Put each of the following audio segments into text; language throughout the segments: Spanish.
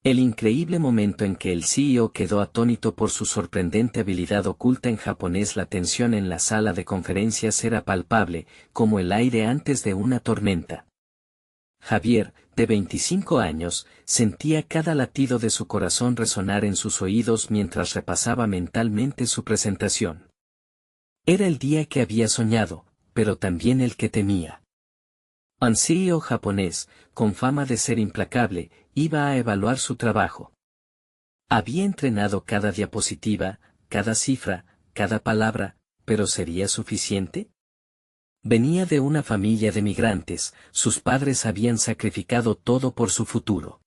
El increíble momento en que el CEO quedó atónito por su sorprendente habilidad oculta en japonés. La tensión en la sala de conferencias era palpable, como el aire antes de una tormenta. Javier, de 25 años, sentía cada latido de su corazón resonar en sus oídos mientras repasaba mentalmente su presentación. Era el día que había soñado, pero también el que temía. Un CEO japonés, con fama de ser implacable, iba a evaluar su trabajo. Había entrenado cada diapositiva, cada cifra, cada palabra, pero ¿sería suficiente? Venía de una familia de migrantes, sus padres habían sacrificado todo por su futuro.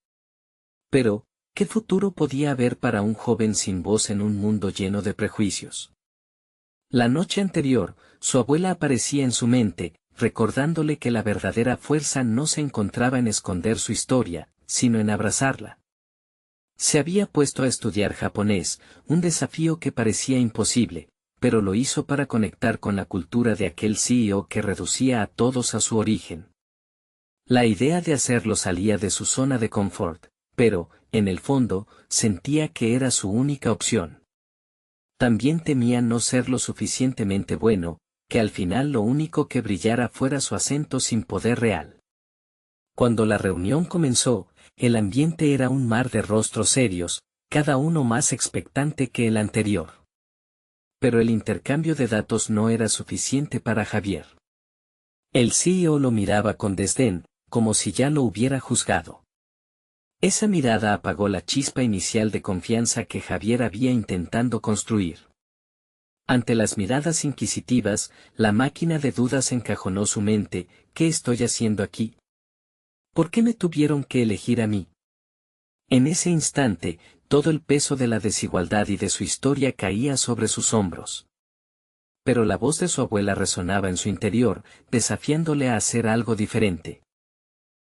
Pero, ¿qué futuro podía haber para un joven sin voz en un mundo lleno de prejuicios? La noche anterior, su abuela aparecía en su mente, recordándole que la verdadera fuerza no se encontraba en esconder su historia, sino en abrazarla. Se había puesto a estudiar japonés, un desafío que parecía imposible, pero lo hizo para conectar con la cultura de aquel CEO que reducía a todos a su origen. La idea de hacerlo salía de su zona de confort, pero, en el fondo, sentía que era su única opción. También temía no ser lo suficientemente bueno, que al final lo único que brillara fuera su acento sin poder real. Cuando la reunión comenzó, el ambiente era un mar de rostros serios, cada uno más expectante que el anterior. Pero el intercambio de datos no era suficiente para Javier. El CEO lo miraba con desdén, como si ya lo hubiera juzgado. Esa mirada apagó la chispa inicial de confianza que Javier había intentando construir. Ante las miradas inquisitivas, la máquina de dudas encajonó su mente. ¿Qué estoy haciendo aquí? ¿Por qué me tuvieron que elegir a mí? En ese instante, todo el peso de la desigualdad y de su historia caía sobre sus hombros. Pero la voz de su abuela resonaba en su interior, desafiándole a hacer algo diferente.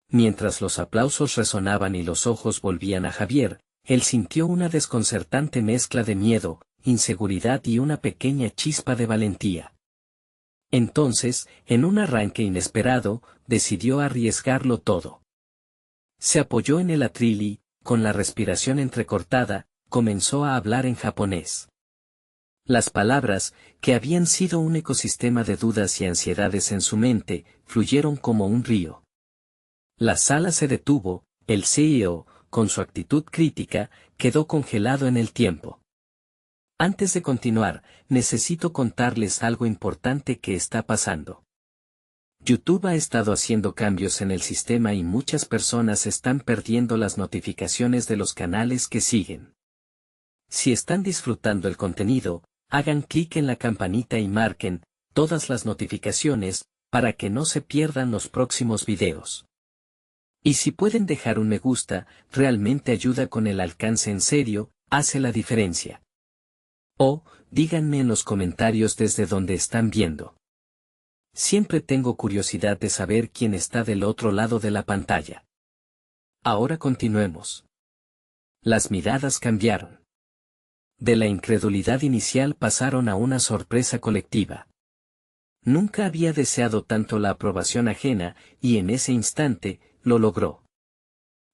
Mientras los aplausos resonaban y los ojos volvían a Javier, él sintió una desconcertante mezcla de miedo, inseguridad y una pequeña chispa de valentía. Entonces, en un arranque inesperado, decidió arriesgarlo todo. Se apoyó en el atril y, con la respiración entrecortada, comenzó a hablar en japonés. Las palabras, que habían sido un ecosistema de dudas y ansiedades en su mente, fluyeron como un río. La sala se detuvo, el CEO, con su actitud crítica, quedó congelado en el tiempo. Antes de continuar, necesito contarles algo importante que está pasando. YouTube ha estado haciendo cambios en el sistema y muchas personas están perdiendo las notificaciones de los canales que siguen. Si están disfrutando el contenido, hagan clic en la campanita y marquen todas las notificaciones, para que no se pierdan los próximos videos. Y si pueden dejar un me gusta, realmente ayuda con el alcance en serio, hace la diferencia. O, díganme en los comentarios desde donde están viendo. Siempre tengo curiosidad de saber quién está del otro lado de la pantalla. Ahora continuemos. Las miradas cambiaron. De la incredulidad inicial pasaron a una sorpresa colectiva. Nunca había deseado tanto la aprobación ajena, y en ese instante, lo logró.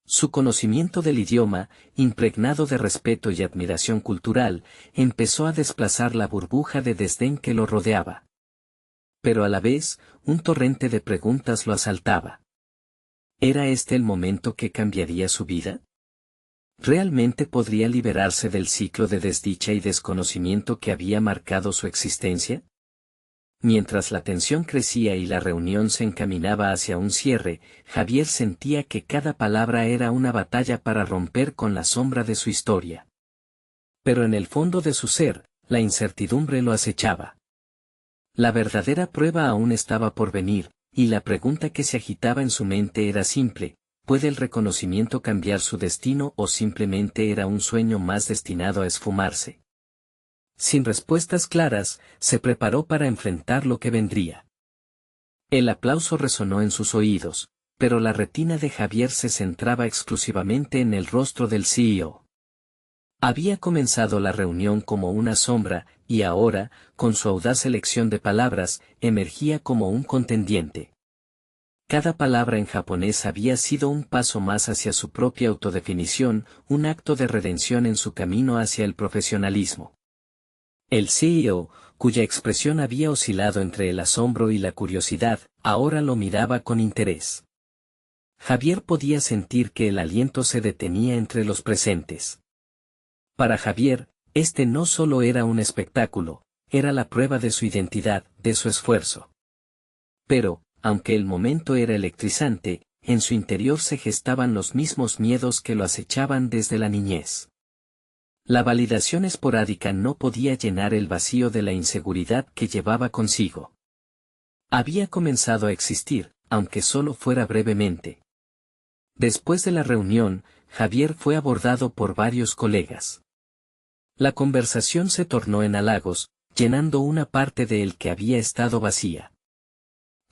Su conocimiento del idioma, impregnado de respeto y admiración cultural, empezó a desplazar la burbuja de desdén que lo rodeaba. Pero a la vez, un torrente de preguntas lo asaltaba. ¿Era este el momento que cambiaría su vida? ¿Realmente podría liberarse del ciclo de desdicha y desconocimiento que había marcado su existencia? Mientras la tensión crecía y la reunión se encaminaba hacia un cierre, Javier sentía que cada palabra era una batalla para romper con la sombra de su historia. Pero en el fondo de su ser, la incertidumbre lo acechaba. La verdadera prueba aún estaba por venir, y la pregunta que se agitaba en su mente era simple: ¿puede el reconocimiento cambiar su destino o simplemente era un sueño más destinado a esfumarse? Sin respuestas claras, se preparó para enfrentar lo que vendría. El aplauso resonó en sus oídos, pero la retina de Javier se centraba exclusivamente en el rostro del CEO. Había comenzado la reunión como una sombra, y ahora, con su audaz elección de palabras, emergía como un contendiente. cada palabra en japonés había sido un paso más hacia su propia autodefinición, un acto de redención en su camino hacia el profesionalismo. El CEO, cuya expresión había oscilado entre el asombro y la curiosidad, ahora lo miraba con interés. Javier podía sentir que el aliento se detenía entre los presentes. Para Javier, este no solo era un espectáculo, era la prueba de su identidad, de su esfuerzo. Pero, aunque el momento era electrizante, en su interior se gestaban los mismos miedos que lo acechaban desde la niñez. La validación esporádica no podía llenar el vacío de la inseguridad que llevaba consigo. Había comenzado a existir, aunque solo fuera brevemente. Después de la reunión, Javier fue abordado por varios colegas. La conversación se tornó en halagos, llenando una parte de él que había estado vacía.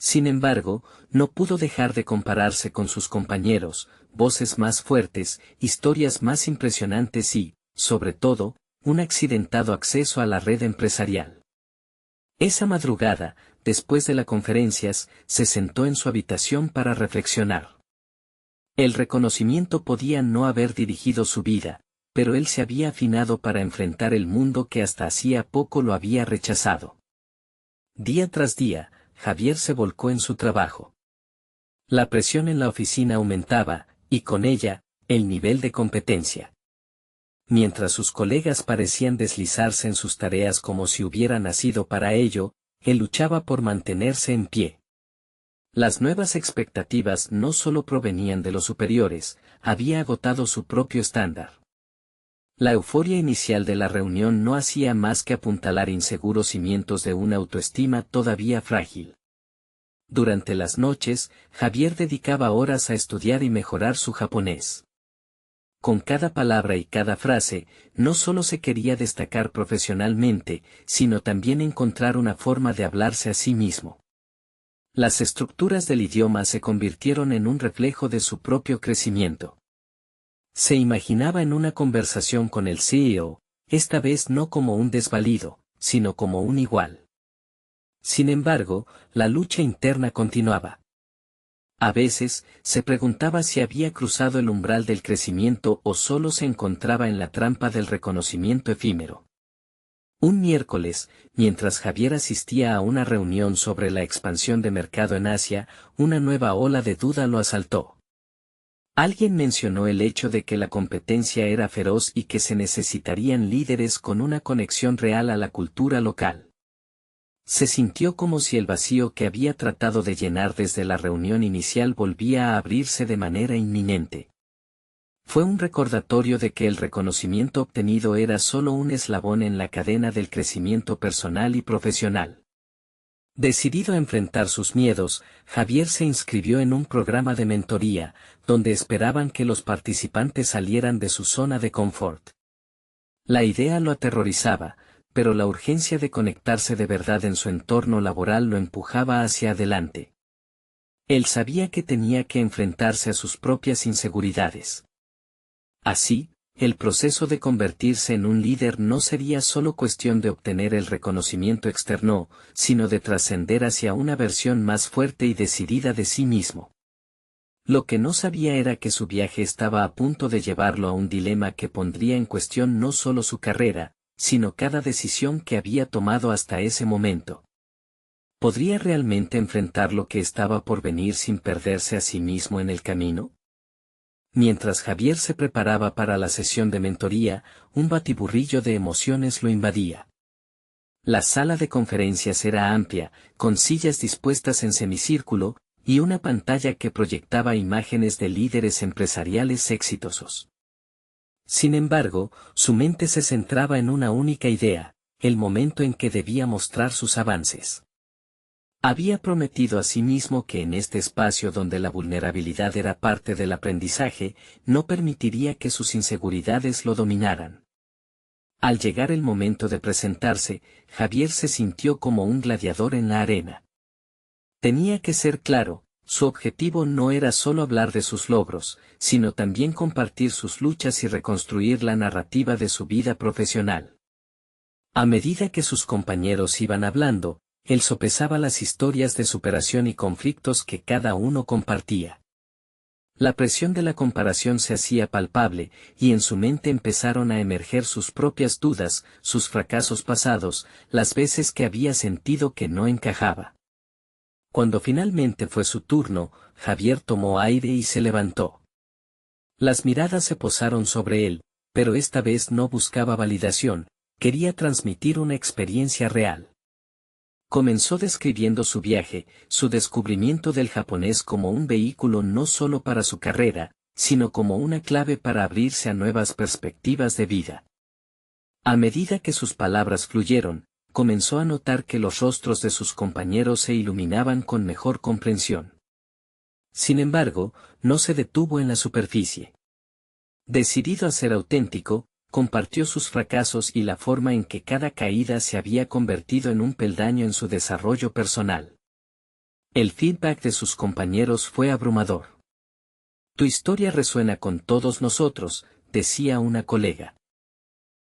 Sin embargo, no pudo dejar de compararse con sus compañeros, voces más fuertes, historias más impresionantes y, sobre todo, un accidentado acceso a la red empresarial. Esa madrugada, después de las conferencias, se sentó en su habitación para reflexionar. El reconocimiento podía no haber dirigido su vida, pero él se había afinado para enfrentar el mundo que hasta hacía poco lo había rechazado. Día tras día, Javier se volcó en su trabajo. La presión en la oficina aumentaba, y con ella, el nivel de competencia. Mientras sus colegas parecían deslizarse en sus tareas como si hubiera nacido para ello, él luchaba por mantenerse en pie. Las nuevas expectativas no solo provenían de los superiores, había agotado su propio estándar. La euforia inicial de la reunión no hacía más que apuntalar inseguros cimientos de una autoestima todavía frágil. Durante las noches, Javier dedicaba horas a estudiar y mejorar su japonés. Con cada palabra y cada frase, no solo se quería destacar profesionalmente, sino también encontrar una forma de hablarse a sí mismo. Las estructuras del idioma se convirtieron en un reflejo de su propio crecimiento. Se imaginaba en una conversación con el CEO, esta vez no como un desvalido, sino como un igual. Sin embargo, la lucha interna continuaba. A veces, se preguntaba si había cruzado el umbral del crecimiento o solo se encontraba en la trampa del reconocimiento efímero. Un miércoles, mientras Javier asistía a una reunión sobre la expansión de mercado en Asia, una nueva ola de duda lo asaltó. Alguien mencionó el hecho de que la competencia era feroz y que se necesitarían líderes con una conexión real a la cultura local. Se sintió como si el vacío que había tratado de llenar desde la reunión inicial volvía a abrirse de manera inminente. Fue un recordatorio de que el reconocimiento obtenido era solo un eslabón en la cadena del crecimiento personal y profesional. Decidido a enfrentar sus miedos, Javier se inscribió en un programa de mentoría, donde esperaban que los participantes salieran de su zona de confort. La idea lo aterrorizaba, pero la urgencia de conectarse de verdad en su entorno laboral lo empujaba hacia adelante. Él sabía que tenía que enfrentarse a sus propias inseguridades. Así, el proceso de convertirse en un líder no sería solo cuestión de obtener el reconocimiento externo, sino de trascender hacia una versión más fuerte y decidida de sí mismo. Lo que no sabía era que su viaje estaba a punto de llevarlo a un dilema que pondría en cuestión no solo su carrera, sino cada decisión que había tomado hasta ese momento. ¿Podría realmente enfrentar lo que estaba por venir sin perderse a sí mismo en el camino? Mientras Javier se preparaba para la sesión de mentoría, un batiburrillo de emociones lo invadía. La sala de conferencias era amplia, con sillas dispuestas en semicírculo, y una pantalla que proyectaba imágenes de líderes empresariales exitosos. Sin embargo, su mente se centraba en una única idea, el momento en que debía mostrar sus avances. Había prometido a sí mismo que en este espacio donde la vulnerabilidad era parte del aprendizaje, no permitiría que sus inseguridades lo dominaran. Al llegar el momento de presentarse, Javier se sintió como un gladiador en la arena. Tenía que ser claro, su objetivo no era solo hablar de sus logros, sino también compartir sus luchas y reconstruir la narrativa de su vida profesional. A medida que sus compañeros iban hablando, Él sopesaba las historias de superación y conflictos que cada uno compartía. La presión de la comparación se hacía palpable, y en su mente empezaron a emerger sus propias dudas, sus fracasos pasados, las veces que había sentido que no encajaba. Cuando finalmente fue su turno, Javier tomó aire y se levantó. Las miradas se posaron sobre él, pero esta vez no buscaba validación, quería transmitir una experiencia real. Comenzó describiendo su viaje, su descubrimiento del japonés como un vehículo no solo para su carrera, sino como una clave para abrirse a nuevas perspectivas de vida. A medida que sus palabras fluyeron, comenzó a notar que los rostros de sus compañeros se iluminaban con mejor comprensión. Sin embargo, no se detuvo en la superficie. Decidido a ser auténtico, compartió sus fracasos y la forma en que cada caída se había convertido en un peldaño en su desarrollo personal. El feedback de sus compañeros fue abrumador. Tu historia resuena con todos nosotros, decía una colega.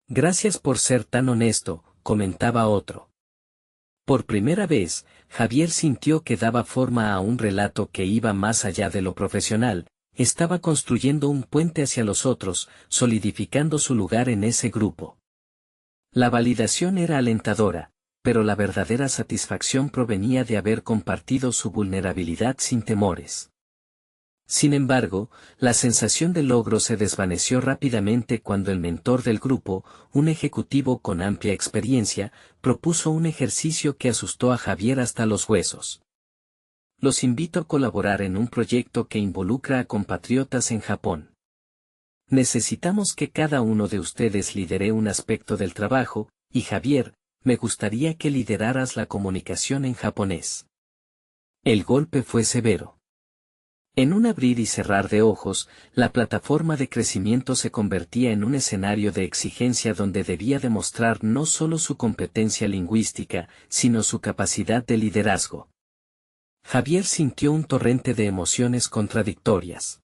Gracias por ser tan honesto, comentaba otro. Por primera vez, Javier sintió que daba forma a un relato que iba más allá de lo profesional. Estaba construyendo un puente hacia los otros, solidificando su lugar en ese grupo. La validación era alentadora, pero la verdadera satisfacción provenía de haber compartido su vulnerabilidad sin temores. Sin embargo, la sensación de logro se desvaneció rápidamente cuando el mentor del grupo, un ejecutivo con amplia experiencia, propuso un ejercicio que asustó a Javier hasta los huesos. Los invito a colaborar en un proyecto que involucra a compatriotas en Japón. Necesitamos que cada uno de ustedes lidere un aspecto del trabajo, y Javier, me gustaría que lideraras la comunicación en japonés. El golpe fue severo. En un abrir y cerrar de ojos, la plataforma de crecimiento se convertía en un escenario de exigencia donde debía demostrar no solo su competencia lingüística, sino su capacidad de liderazgo. Javier sintió un torrente de emociones contradictorias.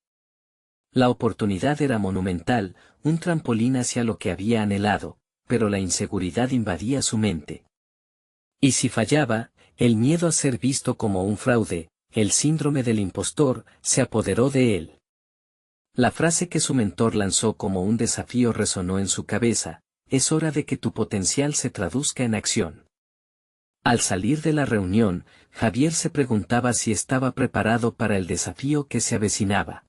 La oportunidad era monumental, un trampolín hacia lo que había anhelado, pero la inseguridad invadía su mente. Y si fallaba, el miedo a ser visto como un fraude, el síndrome del impostor, se apoderó de él. La frase que su mentor lanzó como un desafío resonó en su cabeza: es hora de que tu potencial se traduzca en acción. Al salir de la reunión, Javier se preguntaba si estaba preparado para el desafío que se avecinaba.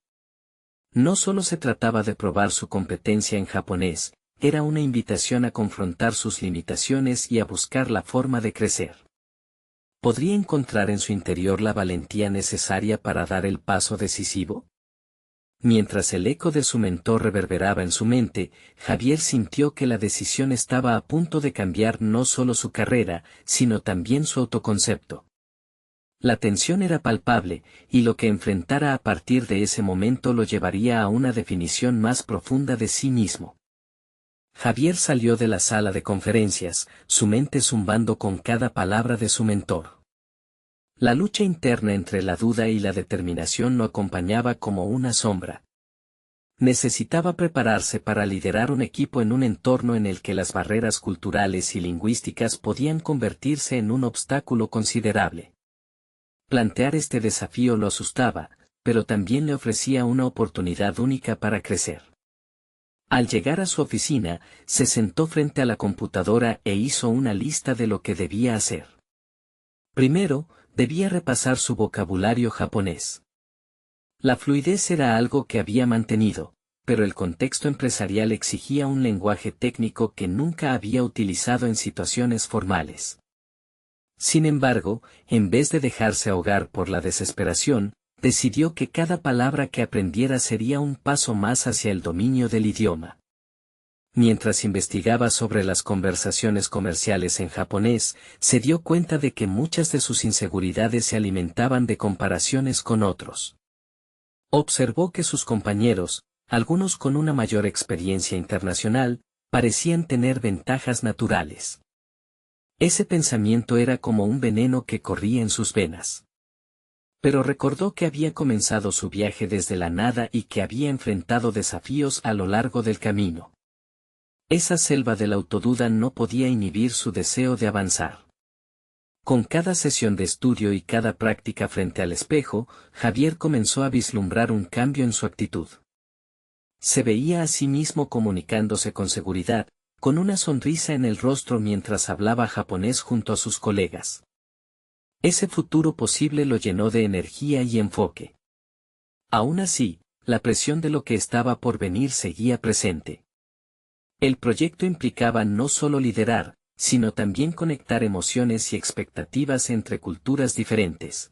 No solo se trataba de probar su competencia en japonés, era una invitación a confrontar sus limitaciones y a buscar la forma de crecer. ¿Podría encontrar en su interior la valentía necesaria para dar el paso decisivo? Mientras el eco de su mentor reverberaba en su mente, Javier sintió que la decisión estaba a punto de cambiar no solo su carrera, sino también su autoconcepto. La tensión era palpable, y lo que enfrentara a partir de ese momento lo llevaría a una definición más profunda de sí mismo. Javier salió de la sala de conferencias, su mente zumbando con cada palabra de su mentor. La lucha interna entre la duda y la determinación lo acompañaba como una sombra. Necesitaba prepararse para liderar un equipo en un entorno en el que las barreras culturales y lingüísticas podían convertirse en un obstáculo considerable. Plantear este desafío lo asustaba, pero también le ofrecía una oportunidad única para crecer. Al llegar a su oficina, se sentó frente a la computadora e hizo una lista de lo que debía hacer. Primero, debía repasar su vocabulario japonés. La fluidez era algo que había mantenido, pero el contexto empresarial exigía un lenguaje técnico que nunca había utilizado en situaciones formales. Sin embargo, en vez de dejarse ahogar por la desesperación, decidió que cada palabra que aprendiera sería un paso más hacia el dominio del idioma. Mientras investigaba sobre las conversaciones comerciales en japonés, se dio cuenta de que muchas de sus inseguridades se alimentaban de comparaciones con otros. Observó que sus compañeros, algunos con una mayor experiencia internacional, parecían tener ventajas naturales. Ese pensamiento era como un veneno que corría en sus venas. Pero recordó que había comenzado su viaje desde la nada y que había enfrentado desafíos a lo largo del camino. Esa selva de la autoduda no podía inhibir su deseo de avanzar. Con cada sesión de estudio y cada práctica frente al espejo, Javier comenzó a vislumbrar un cambio en su actitud. Se veía a sí mismo comunicándose con seguridad, con una sonrisa en el rostro mientras hablaba japonés junto a sus colegas. Ese futuro posible lo llenó de energía y enfoque. Aún así, la presión de lo que estaba por venir seguía presente. El proyecto implicaba no solo liderar, sino también conectar emociones y expectativas entre culturas diferentes.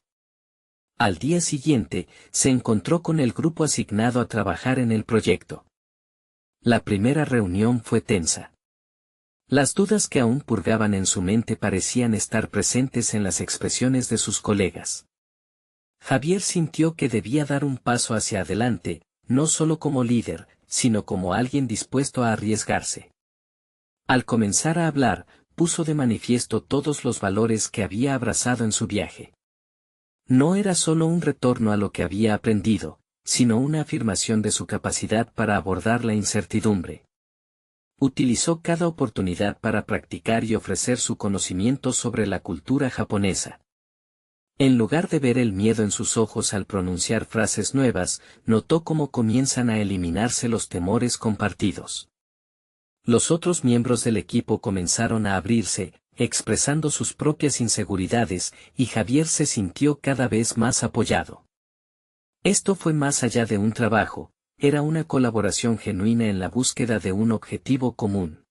Al día siguiente, se encontró con el grupo asignado a trabajar en el proyecto. La primera reunión fue tensa. Las dudas que aún purgaban en su mente parecían estar presentes en las expresiones de sus colegas. Javier sintió que debía dar un paso hacia adelante, no solo como líder, sino como alguien dispuesto a arriesgarse. Al comenzar a hablar, puso de manifiesto todos los valores que había abrazado en su viaje. No era solo un retorno a lo que había aprendido, sino una afirmación de su capacidad para abordar la incertidumbre. Utilizó cada oportunidad para practicar y ofrecer su conocimiento sobre la cultura japonesa. En lugar de ver el miedo en sus ojos al pronunciar frases nuevas, notó cómo comienzan a eliminarse los temores compartidos. Los otros miembros del equipo comenzaron a abrirse, expresando sus propias inseguridades, y Javier se sintió cada vez más apoyado. Esto fue más allá de un trabajo, era una colaboración genuina en la búsqueda de un objetivo común.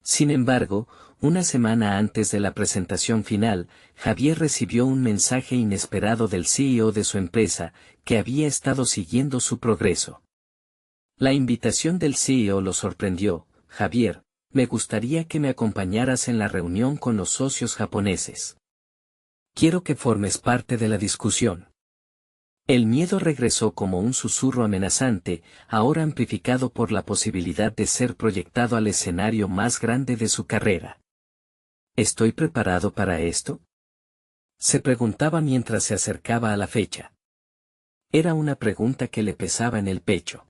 Sin embargo, una semana antes de la presentación final, Javier recibió un mensaje inesperado del CEO de su empresa, que había estado siguiendo su progreso. La invitación del CEO lo sorprendió. Javier, me gustaría que me acompañaras en la reunión con los socios japoneses. Quiero que formes parte de la discusión. El miedo regresó como un susurro amenazante, ahora amplificado por la posibilidad de ser proyectado al escenario más grande de su carrera. ¿Estoy preparado para esto?, se preguntaba mientras se acercaba a la fecha. Era una pregunta que le pesaba en el pecho.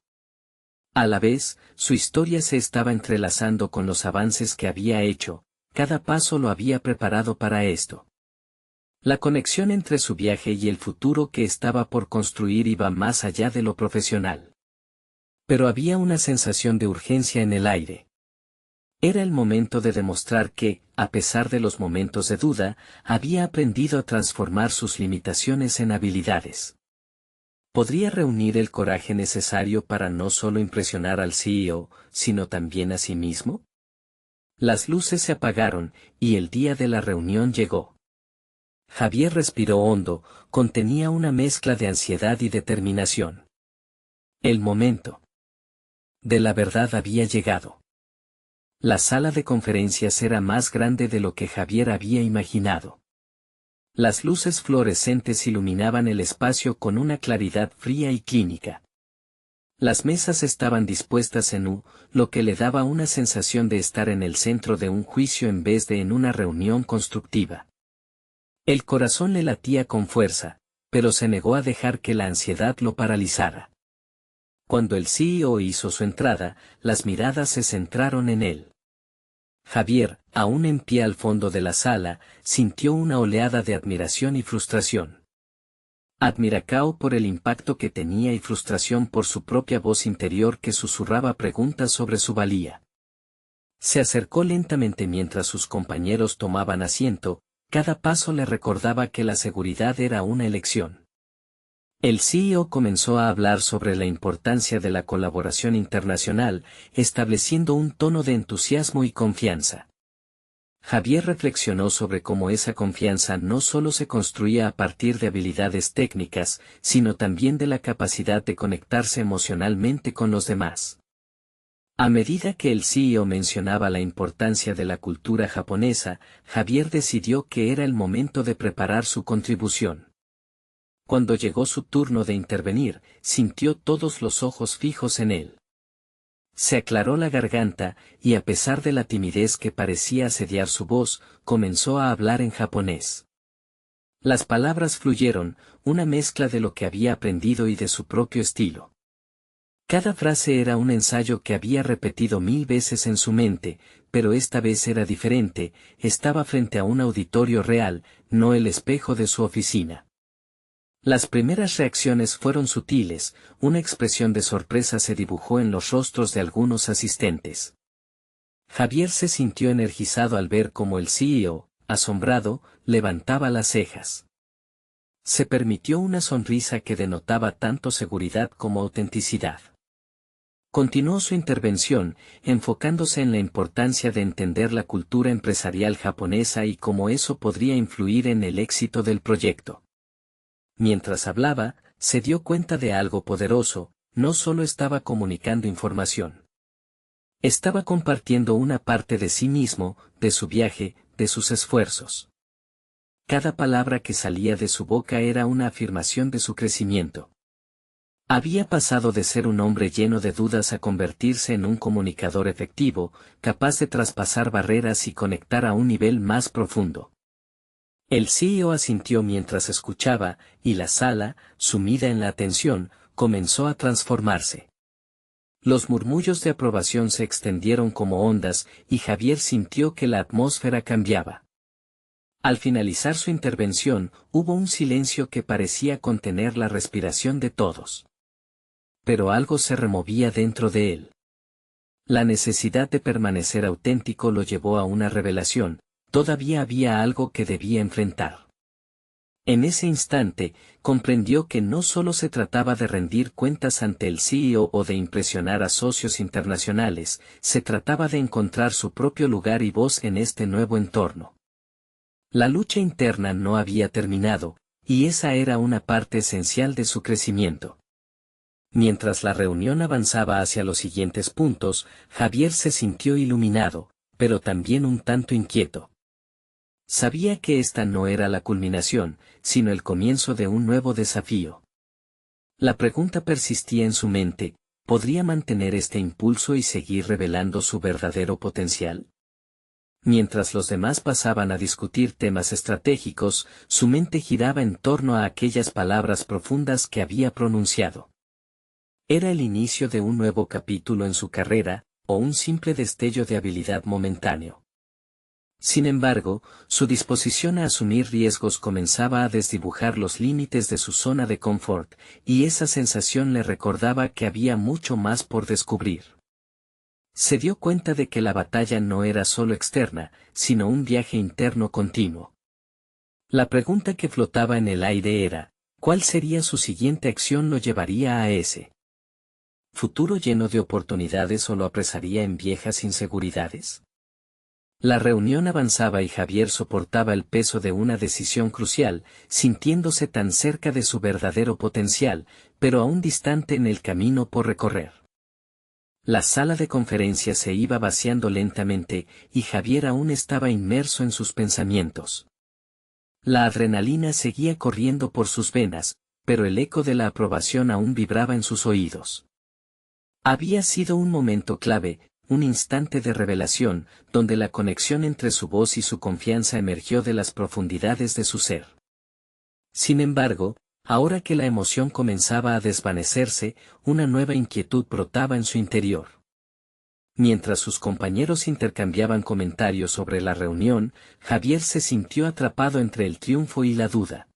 A la vez, su historia se estaba entrelazando con los avances que había hecho, cada paso lo había preparado para esto. La conexión entre su viaje y el futuro que estaba por construir iba más allá de lo profesional. Pero había una sensación de urgencia en el aire. Era el momento de demostrar que, a pesar de los momentos de duda, había aprendido a transformar sus limitaciones en habilidades. ¿Podría reunir el coraje necesario para no solo impresionar al CEO, sino también a sí mismo? Las luces se apagaron, y el día de la reunión llegó. Javier respiró hondo, contenía una mezcla de ansiedad y determinación. El momento de la verdad había llegado. La sala de conferencias era más grande de lo que Javier había imaginado. Las luces fluorescentes iluminaban el espacio con una claridad fría y clínica. Las mesas estaban dispuestas en U, lo que le daba una sensación de estar en el centro de un juicio en vez de en una reunión constructiva. El corazón le latía con fuerza, pero se negó a dejar que la ansiedad lo paralizara. Cuando el CEO hizo su entrada, las miradas se centraron en él. Javier, aún en pie al fondo de la sala, sintió una oleada de admiración y frustración. Admiracao por el impacto que tenía y frustración por su propia voz interior que susurraba preguntas sobre su valía. Se acercó lentamente mientras sus compañeros tomaban asiento. Cada paso le recordaba que la seguridad era una elección. El CEO comenzó a hablar sobre la importancia de la colaboración internacional, estableciendo un tono de entusiasmo y confianza. Javier reflexionó sobre cómo esa confianza no solo se construía a partir de habilidades técnicas, sino también de la capacidad de conectarse emocionalmente con los demás. A medida que el CEO mencionaba la importancia de la cultura japonesa, Javier decidió que era el momento de preparar su contribución. Cuando llegó su turno de intervenir, sintió todos los ojos fijos en él. Se aclaró la garganta, y a pesar de la timidez que parecía asediar su voz, comenzó a hablar en japonés. Las palabras fluyeron, una mezcla de lo que había aprendido y de su propio estilo. Cada frase era un ensayo que había repetido 1000 veces en su mente, pero esta vez era diferente, estaba frente a un auditorio real, no el espejo de su oficina. Las primeras reacciones fueron sutiles, una expresión de sorpresa se dibujó en los rostros de algunos asistentes. Javier se sintió energizado al ver cómo el CEO, asombrado, levantaba las cejas. Se permitió una sonrisa que denotaba tanto seguridad como autenticidad. Continuó su intervención, enfocándose en la importancia de entender la cultura empresarial japonesa y cómo eso podría influir en el éxito del proyecto. Mientras hablaba, se dio cuenta de algo poderoso, no solo estaba comunicando información. Estaba compartiendo una parte de sí mismo, de su viaje, de sus esfuerzos. Cada palabra que salía de su boca era una afirmación de su crecimiento. Había pasado de ser un hombre lleno de dudas a convertirse en un comunicador efectivo, capaz de traspasar barreras y conectar a un nivel más profundo. El CEO asintió mientras escuchaba, y la sala, sumida en la atención, comenzó a transformarse. Los murmullos de aprobación se extendieron como ondas, y Javier sintió que la atmósfera cambiaba. Al finalizar su intervención, hubo un silencio que parecía contener la respiración de todos. Pero algo se removía dentro de él. La necesidad de permanecer auténtico lo llevó a una revelación, todavía había algo que debía enfrentar. En ese instante, comprendió que no solo se trataba de rendir cuentas ante el CEO o de impresionar a socios internacionales, se trataba de encontrar su propio lugar y voz en este nuevo entorno. La lucha interna no había terminado, y esa era una parte esencial de su crecimiento. Mientras la reunión avanzaba hacia los siguientes puntos, Javier se sintió iluminado, pero también un tanto inquieto. Sabía que esta no era la culminación, sino el comienzo de un nuevo desafío. La pregunta persistía en su mente, ¿podría mantener este impulso y seguir revelando su verdadero potencial? Mientras los demás pasaban a discutir temas estratégicos, su mente giraba en torno a aquellas palabras profundas que había pronunciado. ¿Era el inicio de un nuevo capítulo en su carrera, o un simple destello de habilidad momentáneo? Sin embargo, su disposición a asumir riesgos comenzaba a desdibujar los límites de su zona de confort, y esa sensación le recordaba que había mucho más por descubrir. Se dio cuenta de que la batalla no era solo externa, sino un viaje interno continuo. La pregunta que flotaba en el aire era, ¿cuál sería su siguiente acción? ¿Lo llevaría a ese futuro lleno de oportunidades o lo apresaría en viejas inseguridades? La reunión avanzaba y Javier soportaba el peso de una decisión crucial, sintiéndose tan cerca de su verdadero potencial, pero aún distante en el camino por recorrer. La sala de conferencias se iba vaciando lentamente, y Javier aún estaba inmerso en sus pensamientos. La adrenalina seguía corriendo por sus venas, pero el eco de la aprobación aún vibraba en sus oídos. Había sido un momento clave, un instante de revelación, donde la conexión entre su voz y su confianza emergió de las profundidades de su ser. Sin embargo, ahora que la emoción comenzaba a desvanecerse, una nueva inquietud brotaba en su interior. Mientras sus compañeros intercambiaban comentarios sobre la reunión, Javier se sintió atrapado entre el triunfo y la duda.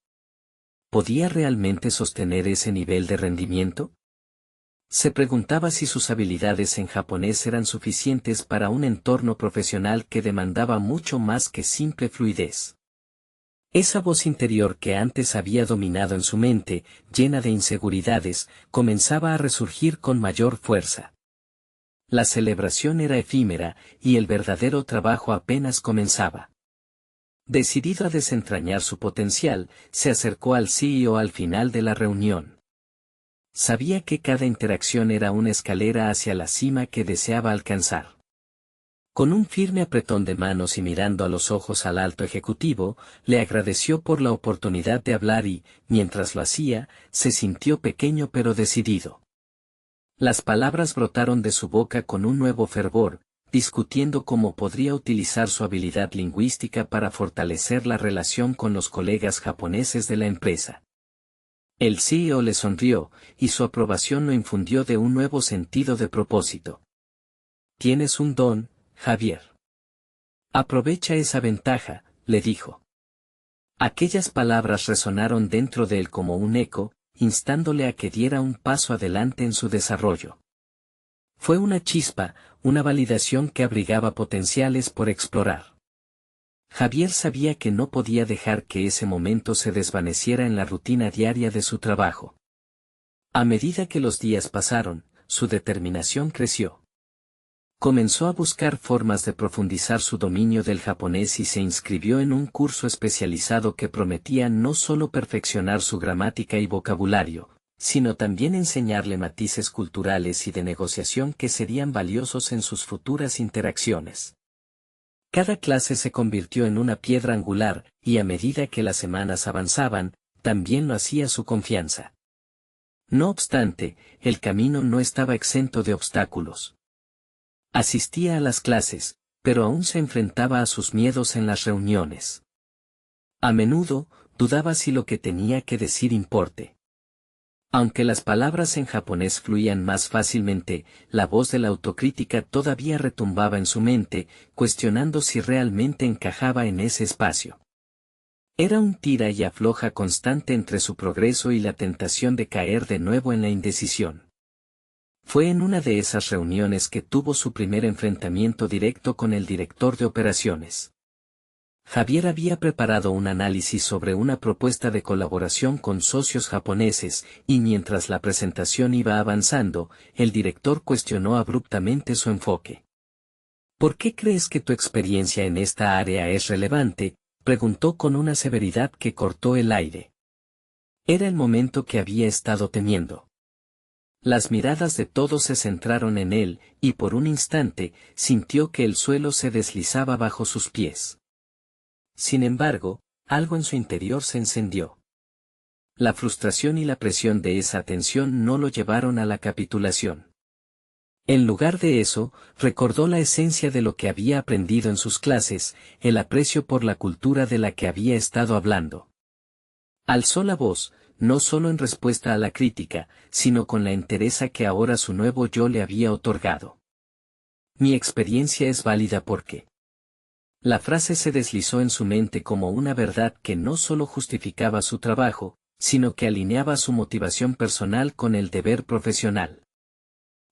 ¿Podía realmente sostener ese nivel de rendimiento? Se preguntaba si sus habilidades en japonés eran suficientes para un entorno profesional que demandaba mucho más que simple fluidez. Esa voz interior que antes había dominado en su mente, llena de inseguridades, comenzaba a resurgir con mayor fuerza. La celebración era efímera, y el verdadero trabajo apenas comenzaba. Decidido a desentrañar su potencial, se acercó al CEO al final de la reunión. Sabía que cada interacción era una escalera hacia la cima que deseaba alcanzar. Con un firme apretón de manos y mirando a los ojos al alto ejecutivo, le agradeció por la oportunidad de hablar y, mientras lo hacía, se sintió pequeño pero decidido. Las palabras brotaron de su boca con un nuevo fervor, discutiendo cómo podría utilizar su habilidad lingüística para fortalecer la relación con los colegas japoneses de la empresa. El CEO le sonrió, y su aprobación lo infundió de un nuevo sentido de propósito. Tienes un don, Javier. Aprovecha esa ventaja, le dijo. Aquellas palabras resonaron dentro de él como un eco, instándole a que diera un paso adelante en su desarrollo. Fue una chispa, una validación que abrigaba potenciales por explorar. Javier sabía que no podía dejar que ese momento se desvaneciera en la rutina diaria de su trabajo. A medida que los días pasaron, su determinación creció. Comenzó a buscar formas de profundizar su dominio del japonés y se inscribió en un curso especializado que prometía no solo perfeccionar su gramática y vocabulario, sino también enseñarle matices culturales y de negociación que serían valiosos en sus futuras interacciones. Cada clase se convirtió en una piedra angular, y a medida que las semanas avanzaban, también lo hacía su confianza. No obstante, el camino no estaba exento de obstáculos. Asistía a las clases, pero aún se enfrentaba a sus miedos en las reuniones. A menudo, dudaba si lo que tenía que decir importe. Aunque las palabras en japonés fluían más fácilmente, la voz de la autocrítica todavía retumbaba en su mente, cuestionando si realmente encajaba en ese espacio. Era un tira y afloja constante entre su progreso y la tentación de caer de nuevo en la indecisión. Fue en una de esas reuniones que tuvo su primer enfrentamiento directo con el director de operaciones. Javier había preparado un análisis sobre una propuesta de colaboración con socios japoneses, y mientras la presentación iba avanzando, el director cuestionó abruptamente su enfoque. ¿Por qué crees que tu experiencia en esta área es relevante?, preguntó con una severidad que cortó el aire. Era el momento que había estado temiendo. Las miradas de todos se centraron en él, y por un instante, sintió que el suelo se deslizaba bajo sus pies. Sin embargo, algo en su interior se encendió. La frustración y la presión de esa tensión no lo llevaron a la capitulación. En lugar de eso, recordó la esencia de lo que había aprendido en sus clases, el aprecio por la cultura de la que había estado hablando. Alzó la voz, no solo en respuesta a la crítica, sino con la entereza que ahora su nuevo yo le había otorgado. Mi experiencia es válida porque... La frase se deslizó en su mente como una verdad que no solo justificaba su trabajo, sino que alineaba su motivación personal con el deber profesional.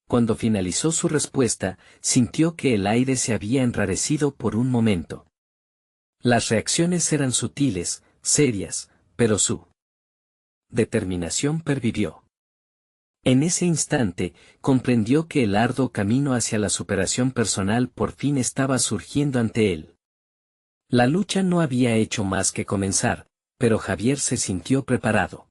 Cuando finalizó su respuesta, sintió que el aire se había enrarecido por un momento. Las reacciones eran sutiles, serias, pero su determinación pervivió. En ese instante, comprendió que el arduo camino hacia la superación personal por fin estaba surgiendo ante él. La lucha no había hecho más que comenzar, pero Javier se sintió preparado.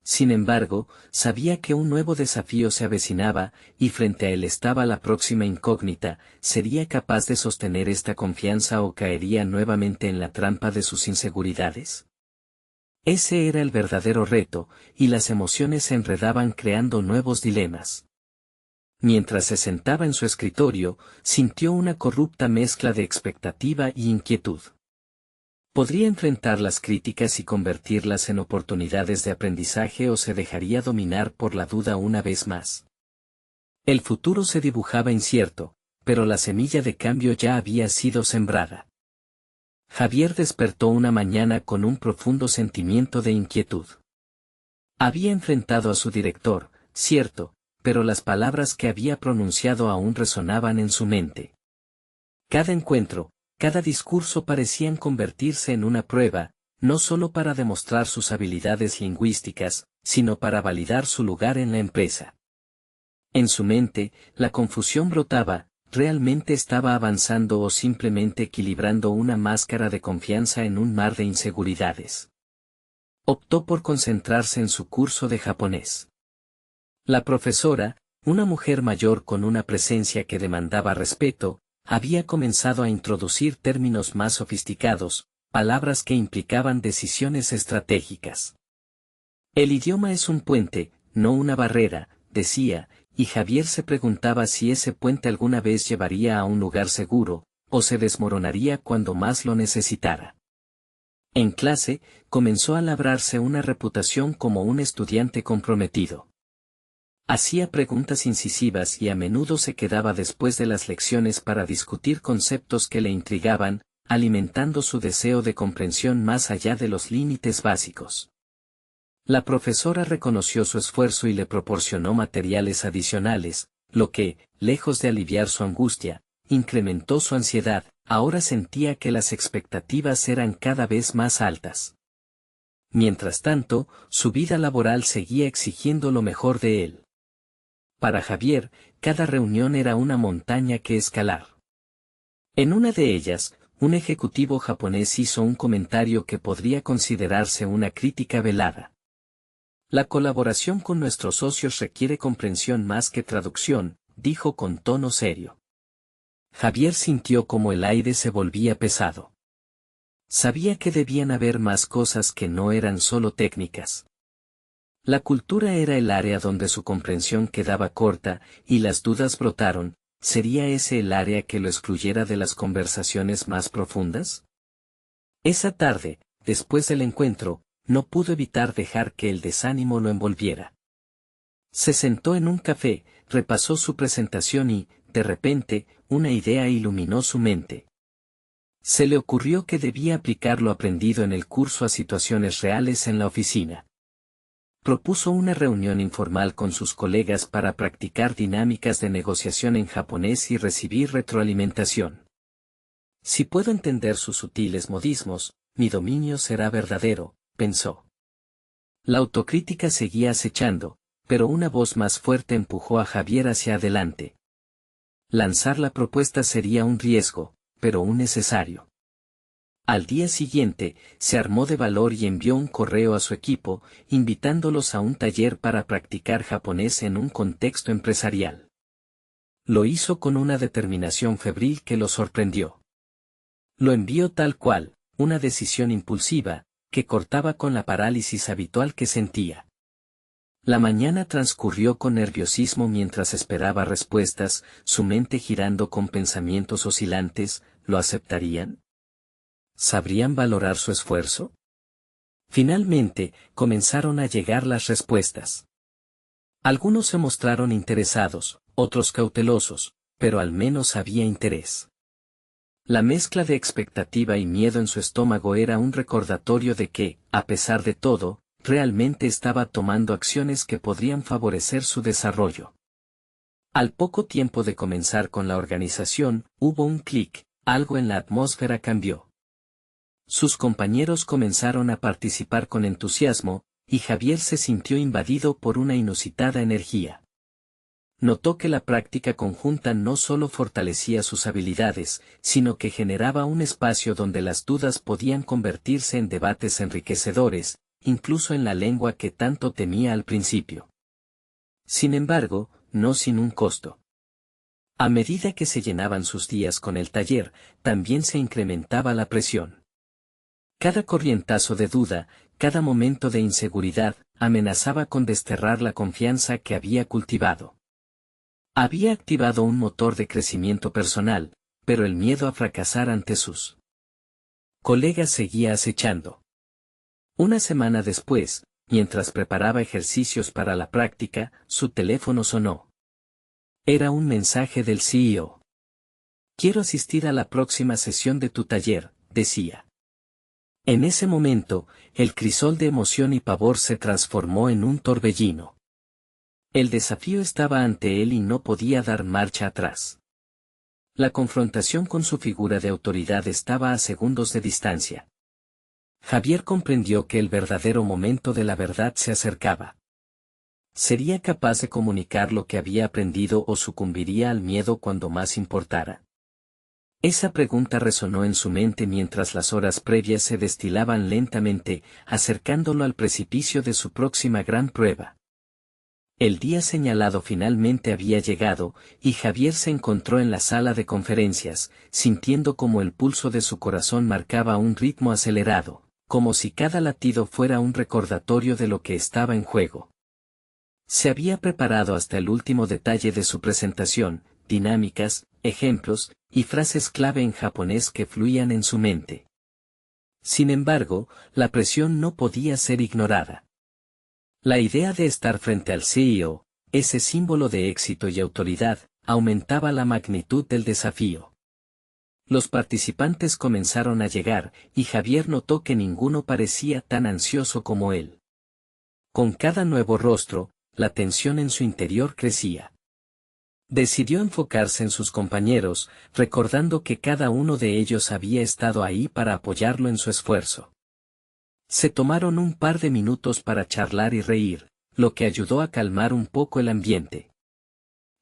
Sin embargo, sabía que un nuevo desafío se avecinaba, y frente a él estaba la próxima incógnita: ¿sería capaz de sostener esta confianza o caería nuevamente en la trampa de sus inseguridades? Ese era el verdadero reto, y las emociones se enredaban creando nuevos dilemas. Mientras se sentaba en su escritorio, sintió una corrupta mezcla de expectativa y inquietud. ¿Podría enfrentar las críticas y convertirlas en oportunidades de aprendizaje o se dejaría dominar por la duda una vez más? El futuro se dibujaba incierto, pero la semilla de cambio ya había sido sembrada. Javier despertó una mañana con un profundo sentimiento de inquietud. Había enfrentado a su director, cierto, pero las palabras que había pronunciado aún resonaban en su mente. Cada encuentro, cada discurso parecían convertirse en una prueba, no solo para demostrar sus habilidades lingüísticas, sino para validar su lugar en la empresa. En su mente, la confusión brotaba: ¿realmente estaba avanzando o simplemente equilibrando una máscara de confianza en un mar de inseguridades? Optó por concentrarse en su curso de japonés. La profesora, una mujer mayor con una presencia que demandaba respeto, había comenzado a introducir términos más sofisticados, palabras que implicaban decisiones estratégicas. El idioma es un puente, no una barrera, decía, y Javier se preguntaba si ese puente alguna vez llevaría a un lugar seguro, o se desmoronaría cuando más lo necesitara. En clase, comenzó a labrarse una reputación como un estudiante comprometido. Hacía preguntas incisivas y a menudo se quedaba después de las lecciones para discutir conceptos que le intrigaban, alimentando su deseo de comprensión más allá de los límites básicos. La profesora reconoció su esfuerzo y le proporcionó materiales adicionales, lo que, lejos de aliviar su angustia, incrementó su ansiedad. Ahora sentía que las expectativas eran cada vez más altas. Mientras tanto, su vida laboral seguía exigiendo lo mejor de él. Para Javier, cada reunión era una montaña que escalar. En una de ellas, un ejecutivo japonés hizo un comentario que podría considerarse una crítica velada. La colaboración con nuestros socios requiere comprensión más que traducción, dijo con tono serio. Javier sintió como el aire se volvía pesado. Sabía que debían haber más cosas que no eran solo técnicas. La cultura era el área donde su comprensión quedaba corta, y las dudas brotaron. ¿Sería ese el área que lo excluyera de las conversaciones más profundas? Esa tarde, después del encuentro, no pudo evitar dejar que el desánimo lo envolviera. Se sentó en un café, repasó su presentación y, de repente, una idea iluminó su mente. Se le ocurrió que debía aplicar lo aprendido en el curso a situaciones reales en la oficina. Propuso una reunión informal con sus colegas para practicar dinámicas de negociación en japonés y recibir retroalimentación. Si puedo entender sus sutiles modismos, mi dominio será verdadero, pensó. La autocrítica seguía acechando, pero una voz más fuerte empujó a Javier hacia adelante. Lanzar la propuesta sería un riesgo, pero un necesario. Al día siguiente, se armó de valor y envió un correo a su equipo, invitándolos a un taller para practicar japonés en un contexto empresarial. Lo hizo con una determinación febril que lo sorprendió. Lo envió tal cual, una decisión impulsiva, que cortaba con la parálisis habitual que sentía. La mañana transcurrió con nerviosismo mientras esperaba respuestas, su mente girando con pensamientos oscilantes. ¿Lo aceptarían? ¿Sabrían valorar su esfuerzo? Finalmente, comenzaron a llegar las respuestas. Algunos se mostraron interesados, otros cautelosos, pero al menos había interés. La mezcla de expectativa y miedo en su estómago era un recordatorio de que, a pesar de todo, realmente estaba tomando acciones que podrían favorecer su desarrollo. Al poco tiempo de comenzar con la organización, hubo un clic, algo en la atmósfera cambió. Sus compañeros comenzaron a participar con entusiasmo, y Javier se sintió invadido por una inusitada energía. Notó que la práctica conjunta no solo fortalecía sus habilidades, sino que generaba un espacio donde las dudas podían convertirse en debates enriquecedores, incluso en la lengua que tanto temía al principio. Sin embargo, no sin un costo. A medida que se llenaban sus días con el taller, también se incrementaba la presión. Cada corrientazo de duda, cada momento de inseguridad, amenazaba con desterrar la confianza que había cultivado. Había activado un motor de crecimiento personal, pero el miedo a fracasar ante sus colegas seguía acechando. Una semana después, mientras preparaba ejercicios para la práctica, su teléfono sonó. Era un mensaje del CEO. «Quiero asistir a la próxima sesión de tu taller», decía. En ese momento, el crisol de emoción y pavor se transformó en un torbellino. El desafío estaba ante él y no podía dar marcha atrás. La confrontación con su figura de autoridad estaba a segundos de distancia. Javier comprendió que el verdadero momento de la verdad se acercaba. ¿Sería capaz de comunicar lo que había aprendido o sucumbiría al miedo cuando más importara? Esa pregunta resonó en su mente mientras las horas previas se destilaban lentamente, acercándolo al precipicio de su próxima gran prueba. El día señalado finalmente había llegado, y Javier se encontró en la sala de conferencias, sintiendo como el pulso de su corazón marcaba un ritmo acelerado, como si cada latido fuera un recordatorio de lo que estaba en juego. Se había preparado hasta el último detalle de su presentación, dinámicas, ejemplos, y frases clave en japonés que fluían en su mente. Sin embargo, la presión no podía ser ignorada. La idea de estar frente al CEO, ese símbolo de éxito y autoridad, aumentaba la magnitud del desafío. Los participantes comenzaron a llegar, y Javier notó que ninguno parecía tan ansioso como él. Con cada nuevo rostro, la tensión en su interior crecía. Decidió enfocarse en sus compañeros, recordando que cada uno de ellos había estado ahí para apoyarlo en su esfuerzo. Se tomaron un par de minutos para charlar y reír, lo que ayudó a calmar un poco el ambiente.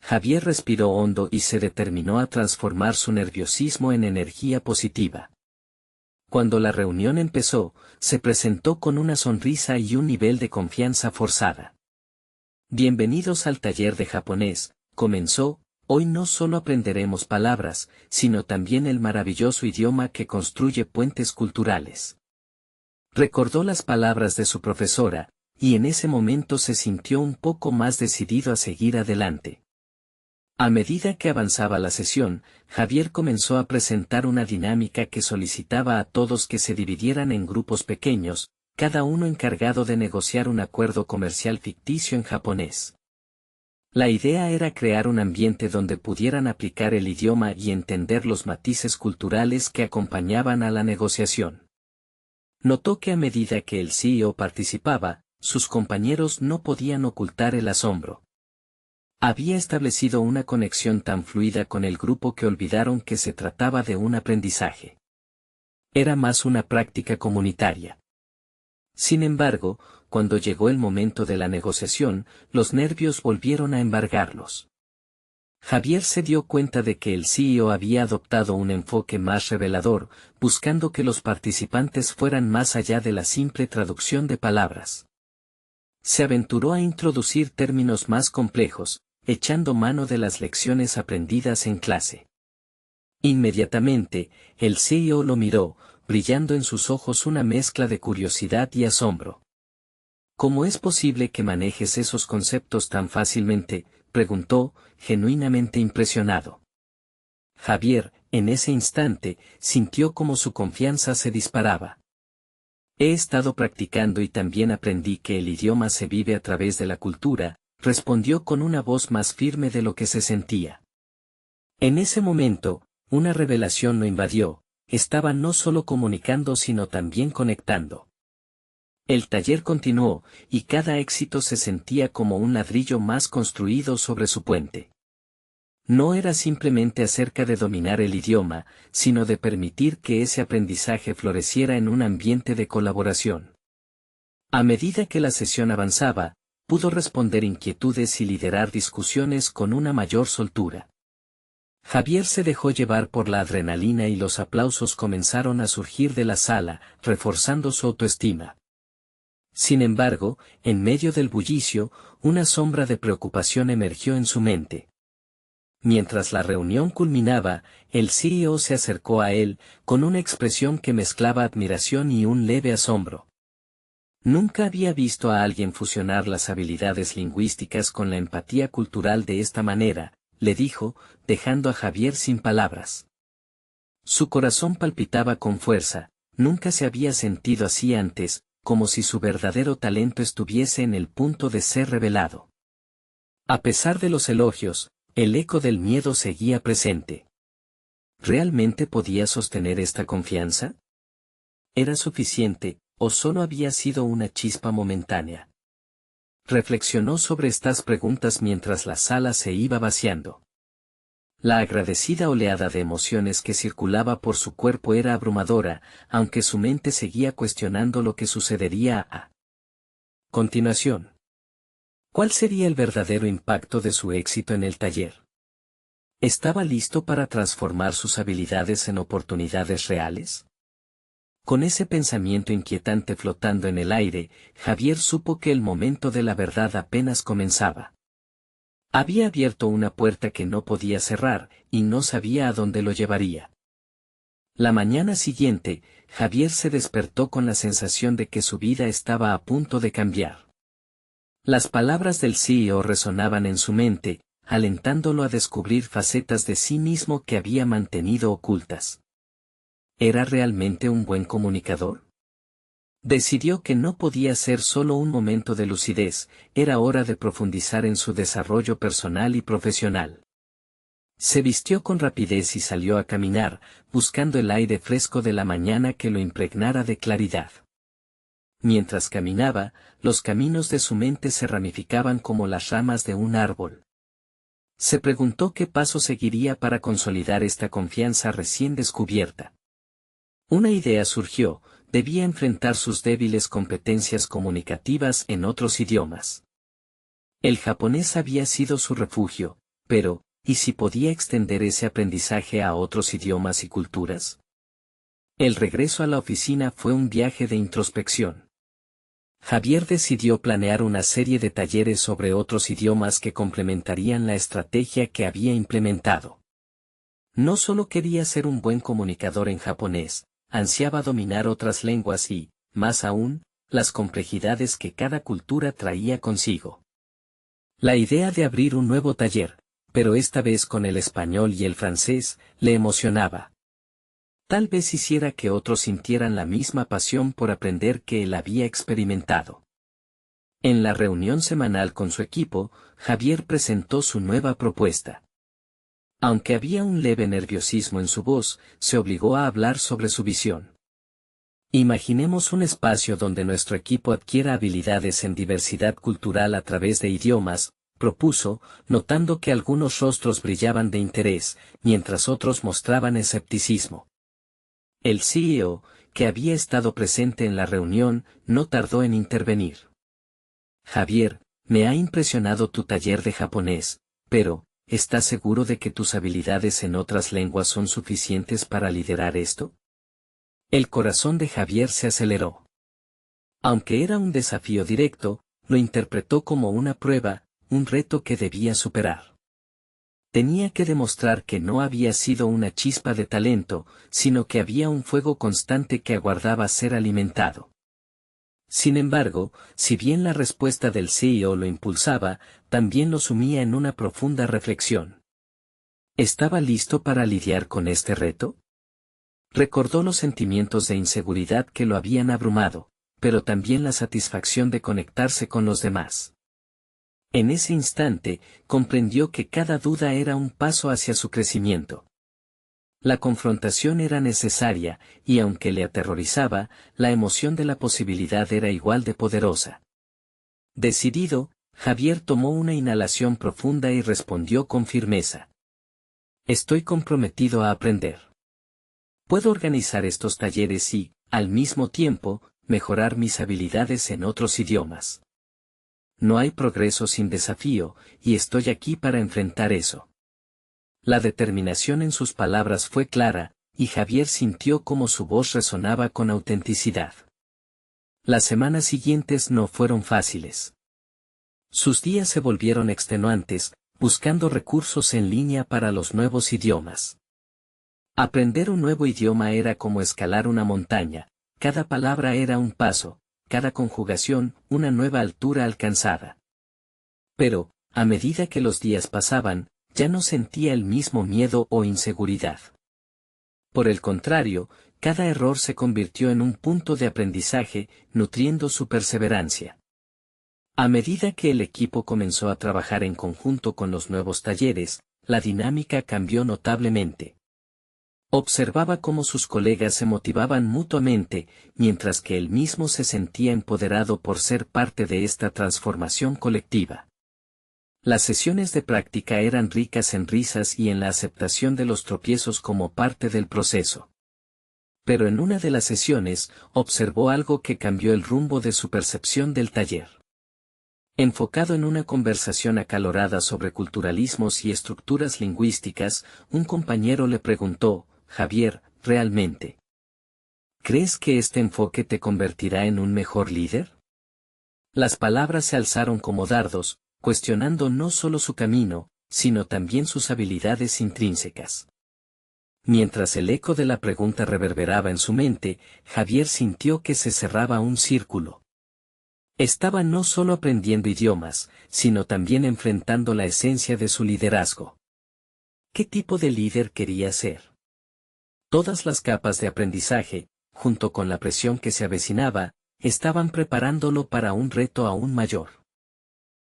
Javier respiró hondo y se determinó a transformar su nerviosismo en energía positiva. Cuando la reunión empezó, se presentó con una sonrisa y un nivel de confianza forzada. Bienvenidos al taller de japonés, comenzó. Hoy no solo aprenderemos palabras, sino también el maravilloso idioma que construye puentes culturales. Recordó las palabras de su profesora, y en ese momento se sintió un poco más decidido a seguir adelante. A medida que avanzaba la sesión, Javier comenzó a presentar una dinámica que solicitaba a todos que se dividieran en grupos pequeños, cada uno encargado de negociar un acuerdo comercial ficticio en japonés. La idea era crear un ambiente donde pudieran aplicar el idioma y entender los matices culturales que acompañaban a la negociación. Notó que a medida que el CEO participaba, sus compañeros no podían ocultar el asombro. Había establecido una conexión tan fluida con el grupo que olvidaron que se trataba de un aprendizaje. Era más una práctica comunitaria. Sin embargo, cuando llegó el momento de la negociación, los nervios volvieron a embargarlos. Javier se dio cuenta de que el CEO había adoptado un enfoque más revelador, buscando que los participantes fueran más allá de la simple traducción de palabras. Se aventuró a introducir términos más complejos, echando mano de las lecciones aprendidas en clase. Inmediatamente, el CEO lo miró, brillando en sus ojos una mezcla de curiosidad y asombro. ¿Cómo es posible que manejes esos conceptos tan fácilmente?, preguntó, genuinamente impresionado. Javier, en ese instante, sintió como su confianza se disparaba. He estado practicando y también aprendí que el idioma se vive a través de la cultura, respondió con una voz más firme de lo que se sentía. En ese momento, una revelación lo invadió, estaba no solo comunicando sino también conectando. El taller continuó, y cada éxito se sentía como un ladrillo más construido sobre su puente. No era simplemente acerca de dominar el idioma, sino de permitir que ese aprendizaje floreciera en un ambiente de colaboración. A medida que la sesión avanzaba, pudo responder inquietudes y liderar discusiones con una mayor soltura. Javier se dejó llevar por la adrenalina y los aplausos comenzaron a surgir de la sala, reforzando su autoestima. Sin embargo, en medio del bullicio, una sombra de preocupación emergió en su mente. Mientras la reunión culminaba, el CEO se acercó a él, con una expresión que mezclaba admiración y un leve asombro. Nunca había visto a alguien fusionar las habilidades lingüísticas con la empatía cultural de esta manera, le dijo, dejando a Javier sin palabras. Su corazón palpitaba con fuerza, nunca se había sentido así antes, como si su verdadero talento estuviese en el punto de ser revelado. A pesar de los elogios, el eco del miedo seguía presente. ¿Realmente podía sostener esta confianza? ¿Era suficiente, o solo había sido una chispa momentánea? Reflexionó sobre estas preguntas mientras la sala se iba vaciando. La agradecida oleada de emociones que circulaba por su cuerpo era abrumadora, aunque su mente seguía cuestionando lo que sucedería a continuación. ¿Cuál sería el verdadero impacto de su éxito en el taller? ¿Estaba listo para transformar sus habilidades en oportunidades reales? Con ese pensamiento inquietante flotando en el aire, Javier supo que el momento de la verdad apenas comenzaba. Había abierto una puerta que no podía cerrar, y no sabía a dónde lo llevaría. La mañana siguiente, Javier se despertó con la sensación de que su vida estaba a punto de cambiar. Las palabras del CEO resonaban en su mente, alentándolo a descubrir facetas de sí mismo que había mantenido ocultas. ¿Era realmente un buen comunicador? Decidió que no podía ser solo un momento de lucidez, era hora de profundizar en su desarrollo personal y profesional. Se vistió con rapidez y salió a caminar, buscando el aire fresco de la mañana que lo impregnara de claridad. Mientras caminaba, los caminos de su mente se ramificaban como las ramas de un árbol. Se preguntó qué paso seguiría para consolidar esta confianza recién descubierta. Una idea surgió: debía enfrentar sus débiles competencias comunicativas en otros idiomas. El japonés había sido su refugio, pero, ¿y si podía extender ese aprendizaje a otros idiomas y culturas? El regreso a la oficina fue un viaje de introspección. Javier decidió planear una serie de talleres sobre otros idiomas que complementarían la estrategia que había implementado. No solo quería ser un buen comunicador en japonés, ansiaba dominar otras lenguas y, más aún, las complejidades que cada cultura traía consigo. La idea de abrir un nuevo taller, pero esta vez con el español y el francés, le emocionaba. Tal vez hiciera que otros sintieran la misma pasión por aprender que él había experimentado. En la reunión semanal con su equipo, Javier presentó su nueva propuesta. Aunque había un leve nerviosismo en su voz, se obligó a hablar sobre su visión. Imaginemos un espacio donde nuestro equipo adquiera habilidades en diversidad cultural a través de idiomas, propuso, notando que algunos rostros brillaban de interés, mientras otros mostraban escepticismo. El CEO, que había estado presente en la reunión, no tardó en intervenir. Javier, me ha impresionado tu taller de japonés, pero, ¿estás seguro de que tus habilidades en otras lenguas son suficientes para liderar esto? El corazón de Javier se aceleró. Aunque era un desafío directo, lo interpretó como una prueba, un reto que debía superar. Tenía que demostrar que no había sido una chispa de talento, sino que había un fuego constante que aguardaba ser alimentado. Sin embargo, si bien la respuesta del CEO lo impulsaba, también lo sumía en una profunda reflexión. ¿Estaba listo para lidiar con este reto? Recordó los sentimientos de inseguridad que lo habían abrumado, pero también la satisfacción de conectarse con los demás. En ese instante, comprendió que cada duda era un paso hacia su crecimiento. La confrontación era necesaria, y aunque le aterrorizaba, la emoción de la posibilidad era igual de poderosa. Decidido, Javier tomó una inhalación profunda y respondió con firmeza. Estoy comprometido a aprender. Puedo organizar estos talleres y, al mismo tiempo, mejorar mis habilidades en otros idiomas. No hay progreso sin desafío, y estoy aquí para enfrentar eso. La determinación en sus palabras fue clara, y Javier sintió cómo su voz resonaba con autenticidad. Las semanas siguientes no fueron fáciles. Sus días se volvieron extenuantes, buscando recursos en línea para los nuevos idiomas. Aprender un nuevo idioma era como escalar una montaña, cada palabra era un paso, cada conjugación, una nueva altura alcanzada. Pero, a medida que los días pasaban, ya no sentía el mismo miedo o inseguridad. Por el contrario, cada error se convirtió en un punto de aprendizaje, nutriendo su perseverancia. A medida que el equipo comenzó a trabajar en conjunto con los nuevos talleres, la dinámica cambió notablemente. Observaba cómo sus colegas se motivaban mutuamente, mientras que él mismo se sentía empoderado por ser parte de esta transformación colectiva. Las sesiones de práctica eran ricas en risas y en la aceptación de los tropiezos como parte del proceso. Pero en una de las sesiones, observó algo que cambió el rumbo de su percepción del taller. Enfocado en una conversación acalorada sobre culturalismos y estructuras lingüísticas, un compañero le preguntó, Javier, ¿realmente crees que este enfoque te convertirá en un mejor líder? Las palabras se alzaron como dardos, cuestionando no solo su camino, sino también sus habilidades intrínsecas. Mientras el eco de la pregunta reverberaba en su mente, Javier sintió que se cerraba un círculo. Estaba no solo aprendiendo idiomas, sino también enfrentando la esencia de su liderazgo. ¿Qué tipo de líder quería ser? Todas las capas de aprendizaje, junto con la presión que se avecinaba, estaban preparándolo para un reto aún mayor.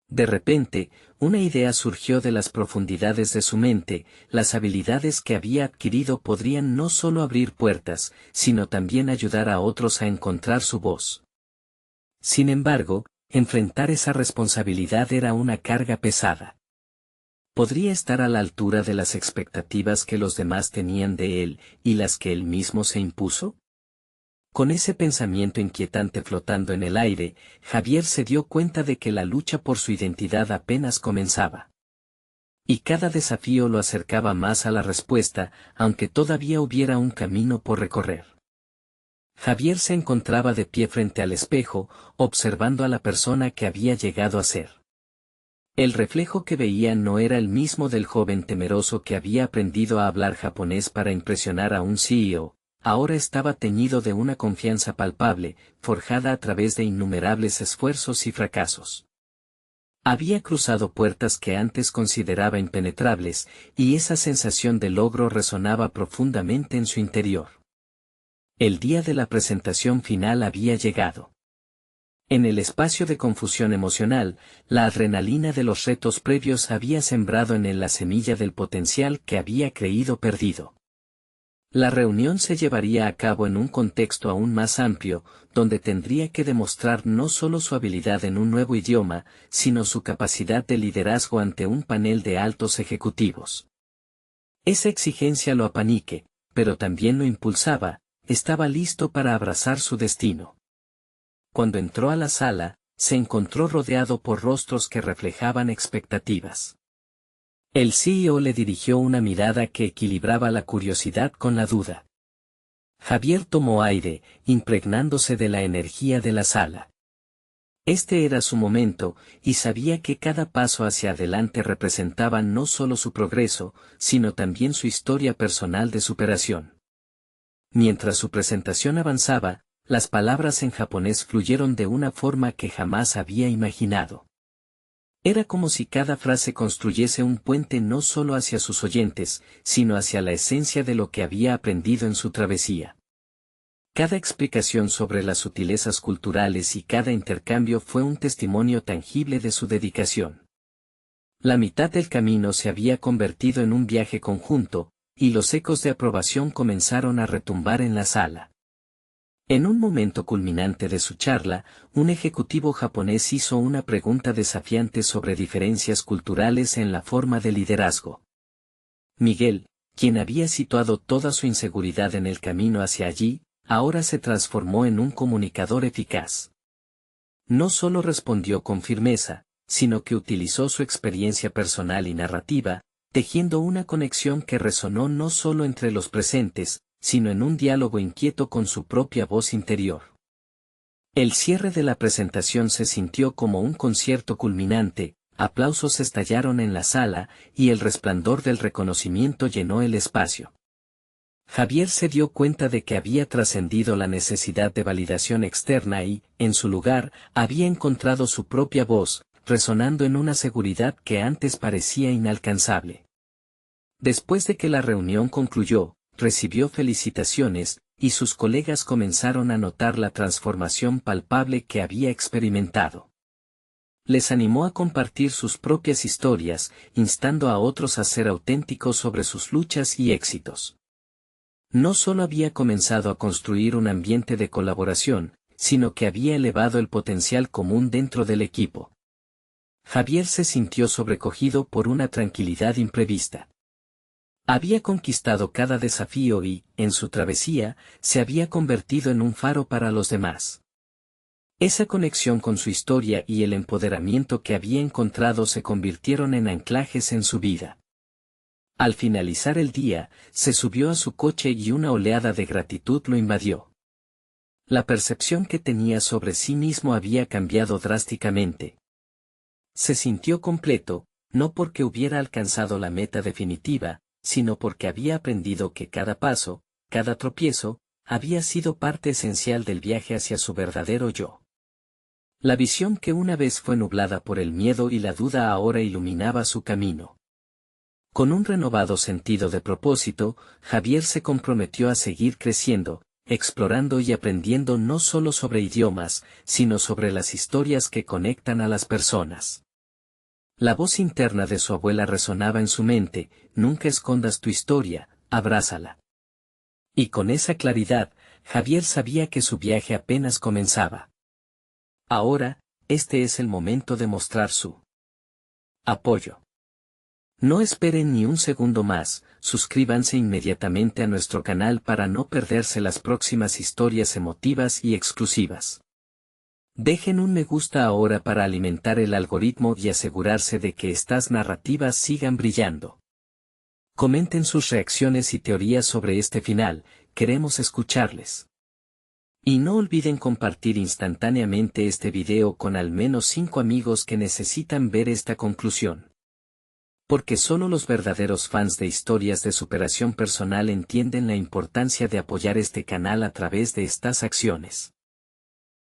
De repente, una idea surgió de las profundidades de su mente: las habilidades que había adquirido podrían no solo abrir puertas, sino también ayudar a otros a encontrar su voz. Sin embargo, enfrentar esa responsabilidad era una carga pesada. ¿Podría estar a la altura de las expectativas que los demás tenían de él, y las que él mismo se impuso? Con ese pensamiento inquietante flotando en el aire, Javier se dio cuenta de que la lucha por su identidad apenas comenzaba. Y cada desafío lo acercaba más a la respuesta, aunque todavía hubiera un camino por recorrer. Javier se encontraba de pie frente al espejo, observando a la persona que había llegado a ser. El reflejo que veía no era el mismo del joven temeroso que había aprendido a hablar japonés para impresionar a un CEO. Ahora estaba teñido de una confianza palpable, forjada a través de innumerables esfuerzos y fracasos. Había cruzado puertas que antes consideraba impenetrables, y esa sensación de logro resonaba profundamente en su interior. El día de la presentación final había llegado. En el espacio de confusión emocional, la adrenalina de los retos previos había sembrado en él la semilla del potencial que había creído perdido. La reunión se llevaría a cabo en un contexto aún más amplio, donde tendría que demostrar no solo su habilidad en un nuevo idioma, sino su capacidad de liderazgo ante un panel de altos ejecutivos. Esa exigencia lo apanique, pero también lo impulsaba. Estaba listo para abrazar su destino. Cuando entró a la sala, se encontró rodeado por rostros que reflejaban expectativas. El CEO le dirigió una mirada que equilibraba la curiosidad con la duda. Javier tomó aire, impregnándose de la energía de la sala. Este era su momento, y sabía que cada paso hacia adelante representaba no solo su progreso, sino también su historia personal de superación. Mientras su presentación avanzaba, las palabras en japonés fluyeron de una forma que jamás había imaginado. Era como si cada frase construyese un puente no solo hacia sus oyentes, sino hacia la esencia de lo que había aprendido en su travesía. Cada explicación sobre las sutilezas culturales y cada intercambio fue un testimonio tangible de su dedicación. La mitad del camino se había convertido en un viaje conjunto, y los ecos de aprobación comenzaron a retumbar en la sala. En un momento culminante de su charla, un ejecutivo japonés hizo una pregunta desafiante sobre diferencias culturales en la forma de liderazgo. Miguel, quien había situado toda su inseguridad en el camino hacia allí, ahora se transformó en un comunicador eficaz. No solo respondió con firmeza, sino que utilizó su experiencia personal y narrativa, tejiendo una conexión que resonó no solo entre los presentes, sino en un diálogo inquieto con su propia voz interior. El cierre de la presentación se sintió como un concierto culminante, aplausos estallaron en la sala, y el resplandor del reconocimiento llenó el espacio. Javier se dio cuenta de que había trascendido la necesidad de validación externa y, en su lugar, había encontrado su propia voz, resonando en una seguridad que antes parecía inalcanzable. Después de que la reunión concluyó, recibió felicitaciones, y sus colegas comenzaron a notar la transformación palpable que había experimentado. Les animó a compartir sus propias historias, instando a otros a ser auténticos sobre sus luchas y éxitos. No solo había comenzado a construir un ambiente de colaboración, sino que había elevado el potencial común dentro del equipo. Javier se sintió sobrecogido por una tranquilidad imprevista. Había conquistado cada desafío y, en su travesía, se había convertido en un faro para los demás. Esa conexión con su historia y el empoderamiento que había encontrado se convirtieron en anclajes en su vida. Al finalizar el día, se subió a su coche y una oleada de gratitud lo invadió. La percepción que tenía sobre sí mismo había cambiado drásticamente. Se sintió completo, no porque hubiera alcanzado la meta definitiva, sino porque había aprendido que cada paso, cada tropiezo, había sido parte esencial del viaje hacia su verdadero yo. La visión que una vez fue nublada por el miedo y la duda ahora iluminaba su camino. Con un renovado sentido de propósito, Javier se comprometió a seguir creciendo, explorando y aprendiendo no solo sobre idiomas, sino sobre las historias que conectan a las personas. La voz interna de su abuela resonaba en su mente: nunca escondas tu historia, abrázala. Y con esa claridad, Javier sabía que su viaje apenas comenzaba. Ahora, este es el momento de mostrar su apoyo. No esperen ni un segundo más, suscríbanse inmediatamente a nuestro canal para no perderse las próximas historias emotivas y exclusivas. Dejen un me gusta ahora para alimentar el algoritmo y asegurarse de que estas narrativas sigan brillando. Comenten sus reacciones y teorías sobre este final, queremos escucharles. Y no olviden compartir instantáneamente este video con al menos 5 amigos que necesitan ver esta conclusión. Porque solo los verdaderos fans de historias de superación personal entienden la importancia de apoyar este canal a través de estas acciones.